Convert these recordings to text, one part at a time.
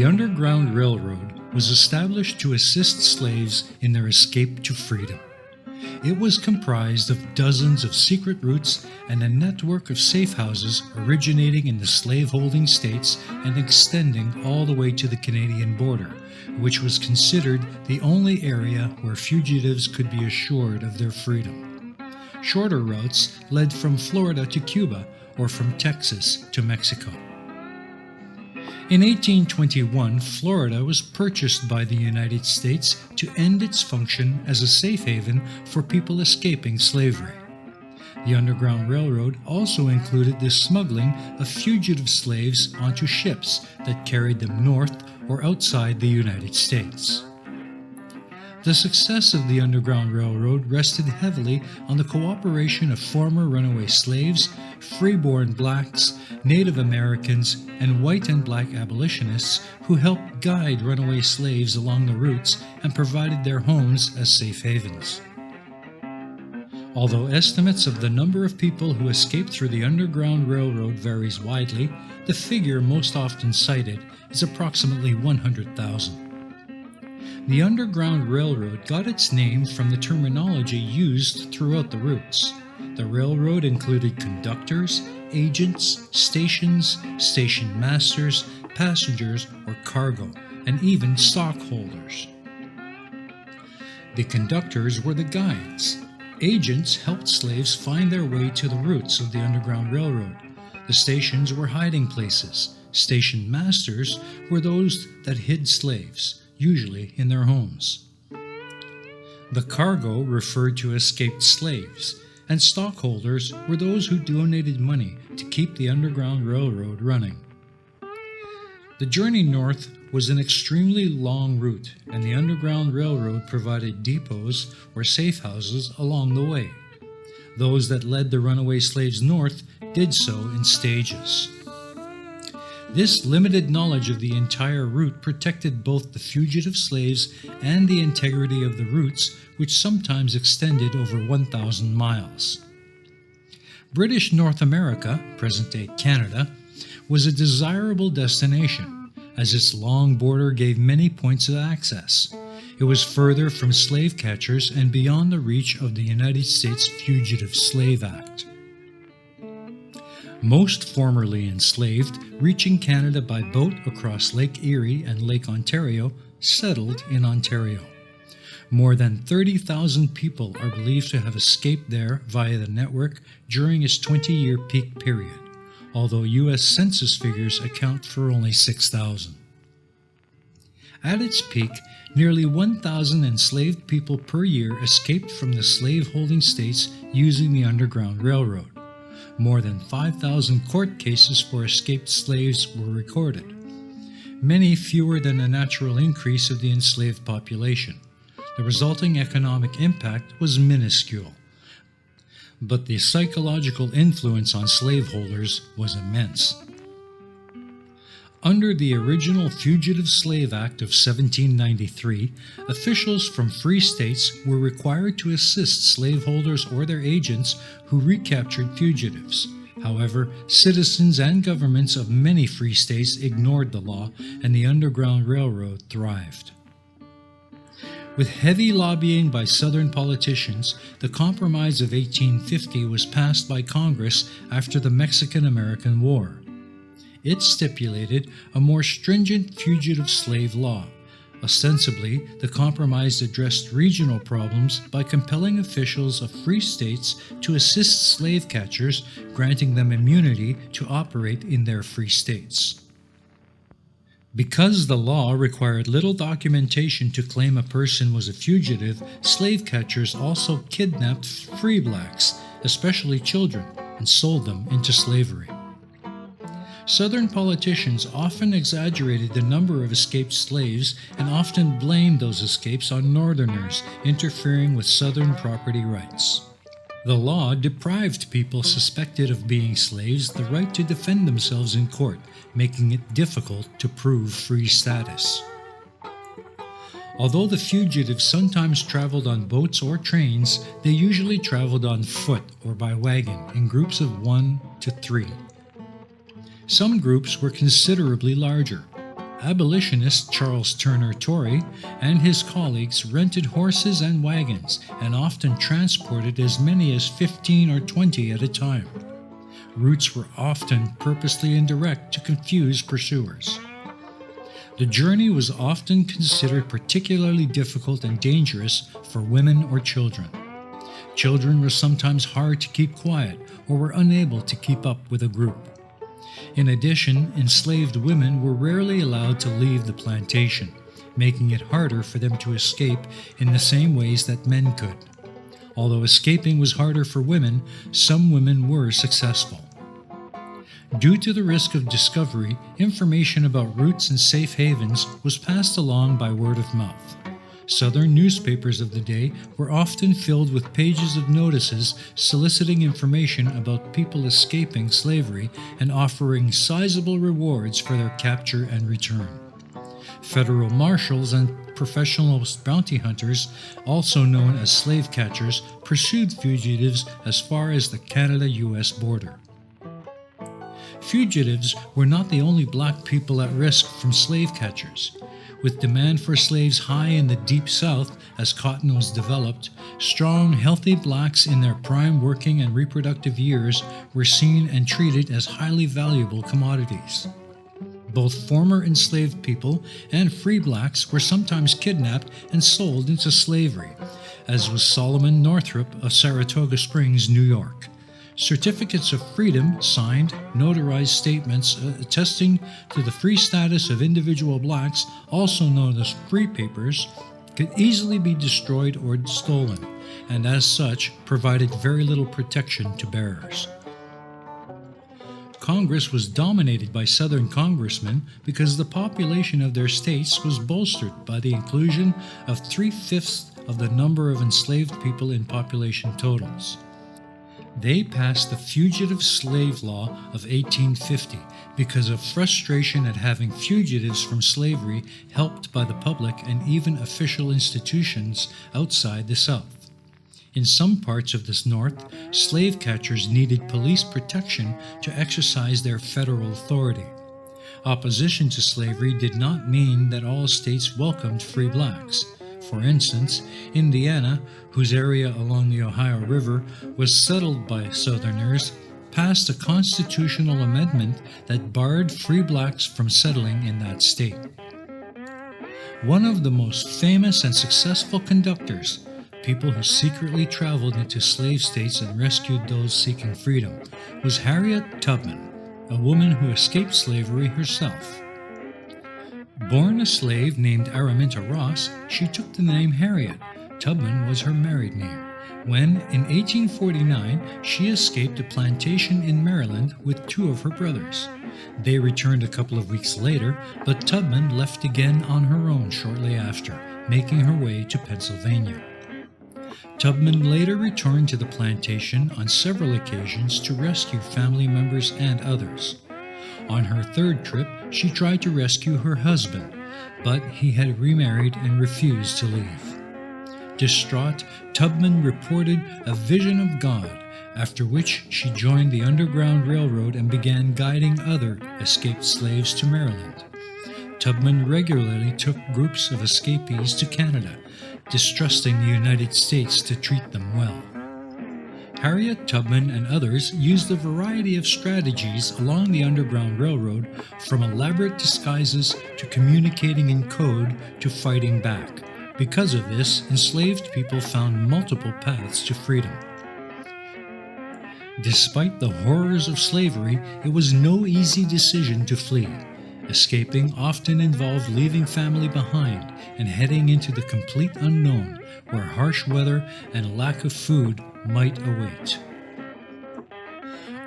The Underground Railroad was established to assist slaves in their escape to freedom. It was comprised of dozens of secret routes and a network of safe houses originating in the slaveholding states and extending all the way to the Canadian border, which was considered the only area where fugitives could be assured of their freedom. Shorter routes led from Florida to Cuba or from Texas to Mexico. In 1821, Florida was purchased by the United States to end its function as a safe haven for people escaping slavery. The Underground Railroad also included the smuggling of fugitive slaves onto ships that carried them north or outside the United States. The success of the Underground Railroad rested heavily on the cooperation of former runaway slaves, freeborn blacks, Native Americans, and white and black abolitionists who helped guide runaway slaves along the routes and provided their homes as safe havens. Although estimates of the number of people who escaped through the Underground Railroad varies widely, the figure most often cited is approximately 100,000. The Underground Railroad got its name from the terminology used throughout the routes. The railroad included conductors, agents, stations, station masters, passengers or cargo, and even stockholders. The conductors were the guides. Agents helped slaves find their way to the routes of the Underground Railroad. The stations were hiding places. Station masters were those that hid slaves, usually in their homes. The cargo referred to escaped slaves, and stockholders were those who donated money to keep the Underground Railroad running. The journey north was an extremely long route, and the Underground Railroad provided depots or safe houses along the way. Those that led the runaway slaves north did so in stages. This limited knowledge of the entire route protected both the fugitive slaves and the integrity of the routes, which sometimes extended over 1,000 miles. British North America, present-day Canada, was a desirable destination, as its long border gave many points of access. It was further from slave catchers and beyond the reach of the United States Fugitive Slave Act. Most formerly enslaved, reaching Canada by boat across Lake Erie and Lake Ontario, settled in Ontario. More than 30,000 people are believed to have escaped there via the network during its 20-year peak period, although U.S. Census figures account for only 6,000. At its peak, nearly 1,000 enslaved people per year escaped from the slave-holding states using the Underground Railroad. More than 5,000 court cases for escaped slaves were recorded, many fewer than the natural increase of the enslaved population. The resulting economic impact was minuscule, but the psychological influence on slaveholders was immense. Under the original Fugitive Slave Act of 1793, officials from free states were required to assist slaveholders or their agents who recaptured fugitives. However, citizens and governments of many free states ignored the law, and the Underground Railroad thrived. With heavy lobbying by Southern politicians, the Compromise of 1850 was passed by Congress after the Mexican-American War. It stipulated a more stringent fugitive slave law. Ostensibly, the Compromise addressed regional problems by compelling officials of free states to assist slave catchers, granting them immunity to operate in their free states. Because the law required little documentation to claim a person was a fugitive, slave catchers also kidnapped free blacks, especially children, and sold them into slavery. Southern politicians often exaggerated the number of escaped slaves and often blamed those escapes on Northerners interfering with Southern property rights. The law deprived people suspected of being slaves the right to defend themselves in court, making it difficult to prove free status. Although the fugitives sometimes traveled on boats or trains, they usually traveled on foot or by wagon in groups of 1 to 3. Some groups were considerably larger. Abolitionist Charles Turner Torrey and his colleagues rented horses and wagons and often transported as many as 15 or 20 at a time. Routes were often purposely indirect to confuse pursuers. The journey was often considered particularly difficult and dangerous for women or children. Children were sometimes hard to keep quiet or were unable to keep up with a group. In addition, enslaved women were rarely allowed to leave the plantation, making it harder for them to escape in the same ways that men could. Although escaping was harder for women, some women were successful. Due to the risk of discovery, information about routes and safe havens was passed along by word of mouth. Southern newspapers of the day were often filled with pages of notices soliciting information about people escaping slavery and offering sizable rewards for their capture and return. Federal marshals and professional bounty hunters, also known as slave catchers, pursued fugitives as far as the Canada-US border. Fugitives were not the only black people at risk from slave catchers. With demand for slaves high in the Deep South as cotton was developed, strong, healthy blacks in their prime working and reproductive years were seen and treated as highly valuable commodities. Both former enslaved people and free blacks were sometimes kidnapped and sold into slavery, as was Solomon Northrop of Saratoga Springs, New York. Certificates of freedom, signed, notarized statements attesting to the free status of individual blacks, also known as free papers, could easily be destroyed or stolen, and as such provided very little protection to bearers. Congress was dominated by Southern congressmen because the population of their states was bolstered by the inclusion of 3/5 of the number of enslaved people in population totals. They passed the Fugitive Slave Law of 1850 because of frustration at having fugitives from slavery helped by the public and even official institutions outside the South. In some parts of the North, slave catchers needed police protection to exercise their federal authority. Opposition to slavery did not mean that all states welcomed free blacks. For instance, Indiana, whose area along the Ohio River was settled by Southerners, passed a constitutional amendment that barred free blacks from settling in that state. One of the most famous and successful conductors, people who secretly traveled into slave states and rescued those seeking freedom, was Harriet Tubman, a woman who escaped slavery herself. Born a slave named Araminta Ross, she took the name Harriet. Tubman was her married name. When, in 1849, she escaped a plantation in Maryland with 2 of her brothers. They returned a couple of weeks later, but Tubman left again on her own shortly after, making her way to Pennsylvania. Tubman later returned to the plantation on several occasions to rescue family members and others. On her 3rd trip, she tried to rescue her husband, but he had remarried and refused to leave. Distraught, Tubman reported a vision of God, after which she joined the Underground Railroad and began guiding other escaped slaves to Maryland. Tubman regularly took groups of escapees to Canada, distrusting the United States to treat them well. Harriet Tubman and others used a variety of strategies along the Underground Railroad, from elaborate disguises to communicating in code to fighting back. Because of this, enslaved people found multiple paths to freedom. Despite the horrors of slavery, it was no easy decision to flee. Escaping often involved leaving family behind and heading into the complete unknown, where harsh weather and a lack of food might await.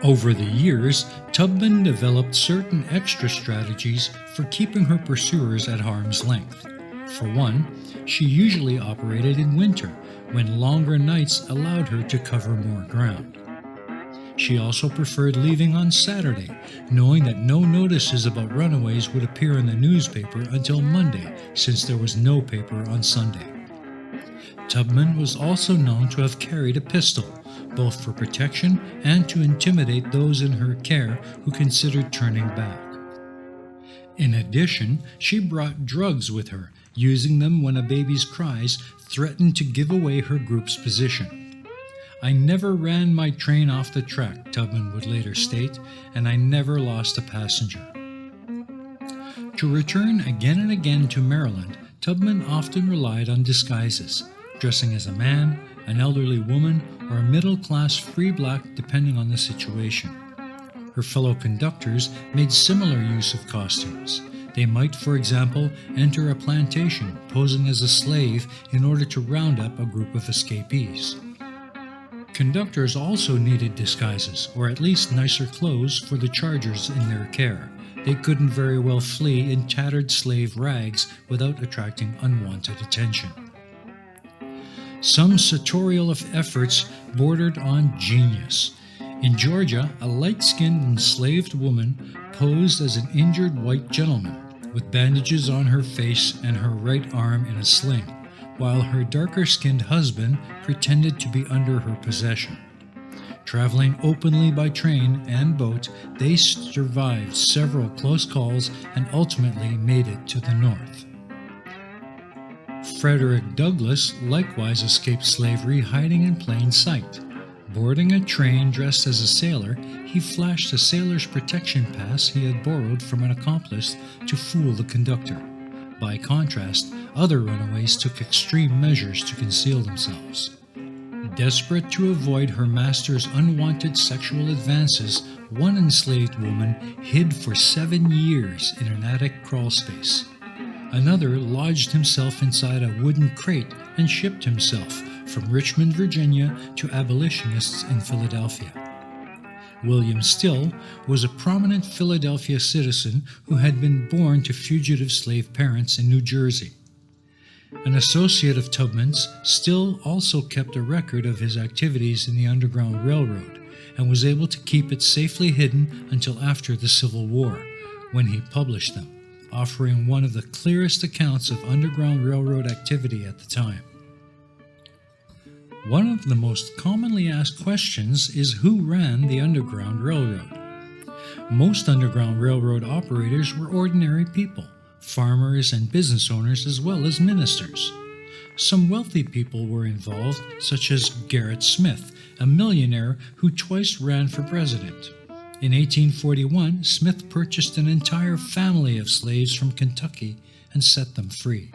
Over the years, Tubman developed certain extra strategies for keeping her pursuers at arm's length. For one, she usually operated in winter, when longer nights allowed her to cover more ground. She also preferred leaving on Saturday, knowing that no notices about runaways would appear in the newspaper until Monday, since there was no paper on Sunday. Tubman was also known to have carried a pistol, both for protection and to intimidate those in her care who considered turning back. In addition, she brought drugs with her, using them when a baby's cries threatened to give away her group's position. "I never ran my train off the track," Tubman would later state, "and I never lost a passenger." To return again and again to Maryland, Tubman often relied on disguises, dressing as a man, an elderly woman, or a middle-class free black depending on the situation. Her fellow conductors made similar use of costumes. They might, for example, enter a plantation posing as a slave in order to round up a group of escapees. Conductors also needed disguises, or at least nicer clothes, for the chargers in their care. They couldn't very well flee in tattered slave rags without attracting unwanted attention. Some sartorial efforts bordered on genius. In Georgia, a light-skinned enslaved woman posed as an injured white gentleman, with bandages on her face and her right arm in a sling, while her darker-skinned husband pretended to be under her possession. Traveling openly by train and boat, they survived several close calls and ultimately made it to the north. Frederick Douglass likewise escaped slavery hiding in plain sight. Boarding a train dressed as a sailor, he flashed a sailor's protection pass he had borrowed from an accomplice to fool the conductor. By contrast, other runaways took extreme measures to conceal themselves. Desperate to avoid her master's unwanted sexual advances, one enslaved woman hid for 7 years in an attic crawlspace. Another lodged himself inside a wooden crate and shipped himself from Richmond, Virginia, to abolitionists in Philadelphia. William Still was a prominent Philadelphia citizen who had been born to fugitive slave parents in New Jersey. An associate of Tubman's, Still also kept a record of his activities in the Underground Railroad and was able to keep it safely hidden until after the Civil War, when he published them, offering one of the clearest accounts of Underground Railroad activity at the time. One of the most commonly asked questions is who ran the Underground Railroad. Most Underground Railroad operators were ordinary people, farmers and business owners as well as ministers. Some wealthy people were involved, such as Gerrit Smith, a millionaire who twice ran for president. In 1841, Smith purchased an entire family of slaves from Kentucky and set them free.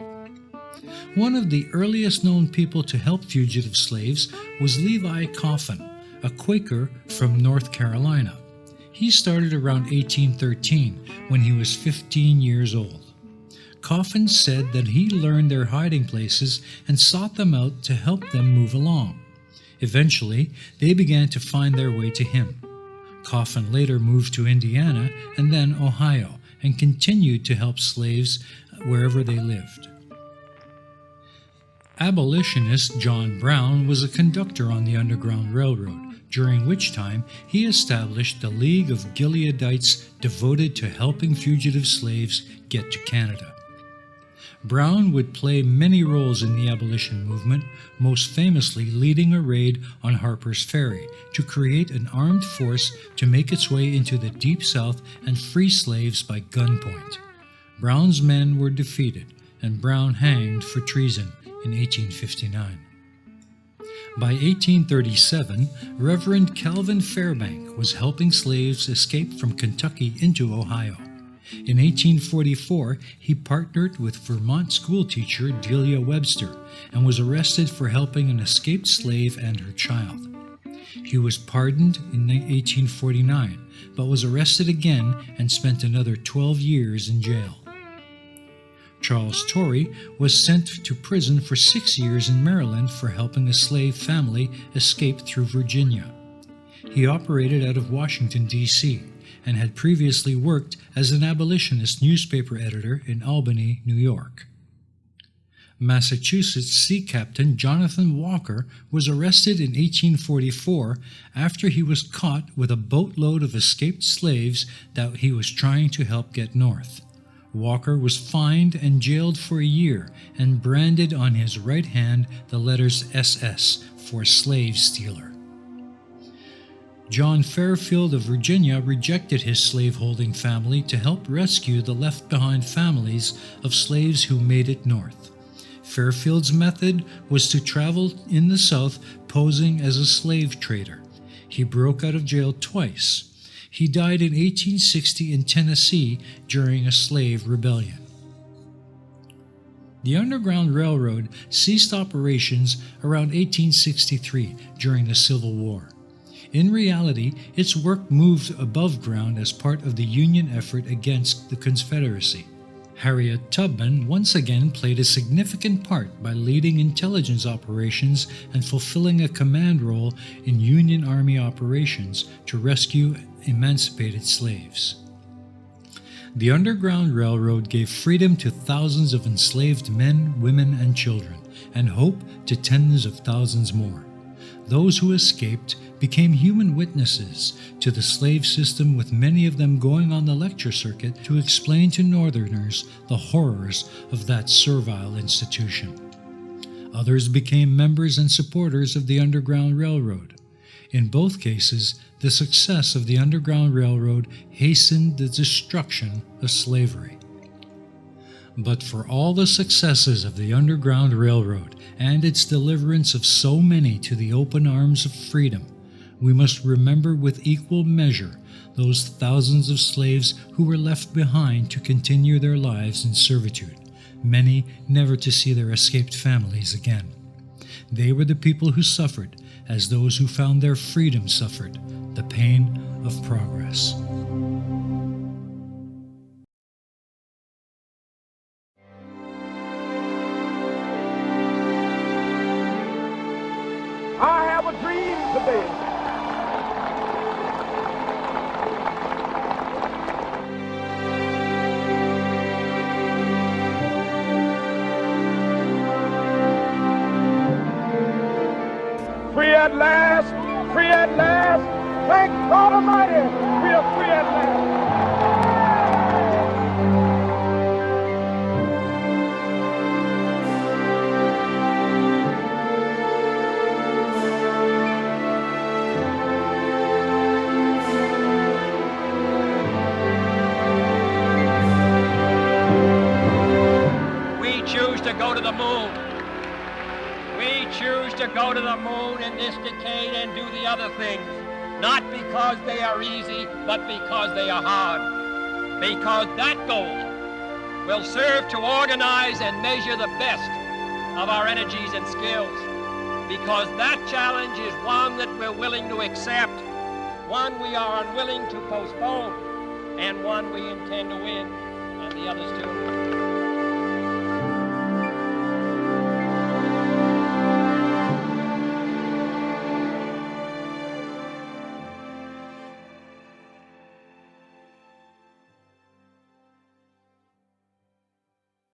One of the earliest known people to help fugitive slaves was Levi Coffin, a Quaker from North Carolina. He started around 1813 when he was 15 years old. Coffin said that he learned their hiding places and sought them out to help them move along. Eventually, they began to find their way to him. Coffin later moved to Indiana and then Ohio and continued to help slaves wherever they lived. Abolitionist John Brown was a conductor on the Underground Railroad, during which time he established the League of Gileadites devoted to helping fugitive slaves get to Canada. Brown would play many roles in the abolition movement, most famously leading a raid on Harper's Ferry to create an armed force to make its way into the Deep South and free slaves by gunpoint. Brown's men were defeated, and Brown hanged for treason in 1859. By 1837, Reverend Calvin Fairbank was helping slaves escape from Kentucky into Ohio. In 1844, he partnered with Vermont schoolteacher Delia Webster and was arrested for helping an escaped slave and her child. He was pardoned in 1849, but was arrested again and spent another 12 years in jail. Charles Torrey was sent to prison for 6 years in Maryland for helping a slave family escape through Virginia. He operated out of Washington, D.C., and had previously worked as an abolitionist newspaper editor in Albany, New York. Massachusetts Sea Captain Jonathan Walker was arrested in 1844 after he was caught with a boatload of escaped slaves that he was trying to help get north. Walker was fined and jailed for a year and branded on his right hand the letters SS for slave stealer. John Fairfield of Virginia rejected his slaveholding family to help rescue the left-behind families of slaves who made it north. Fairfield's method was to travel in the South posing as a slave trader. He broke out of jail twice. He died in 1860 in Tennessee during a slave rebellion. The Underground Railroad ceased operations around 1863 during the Civil War. In reality, its work moved above ground as part of the Union effort against the Confederacy. Harriet Tubman once again played a significant part by leading intelligence operations and fulfilling a command role in Union Army operations to rescue emancipated slaves. The Underground Railroad gave freedom to thousands of enslaved men, women, and children, and hope to tens of thousands more. Those who escaped became human witnesses to the slave system, with many of them going on the lecture circuit to explain to Northerners the horrors of that servile institution. Others became members and supporters of the Underground Railroad. In both cases, the success of the Underground Railroad hastened the destruction of slavery. But for all the successes of the Underground Railroad and its deliverance of so many to the open arms of freedom, we must remember with equal measure those thousands of slaves who were left behind to continue their lives in servitude, many never to see their escaped families again. They were the people who suffered, as those who found their freedom suffered, the pain of progress. I have a dream today. Free at last, free at last. Thank God Almighty, we are free at last. We choose to go to the moon. We choose to go to the moon in this decade and do the other things, not because they are easy, but because they are hard. Because that goal will serve to organize and measure the best of our energies and skills. Because that challenge is one that we're willing to accept, one we are unwilling to postpone, and one we intend to win, and the others too.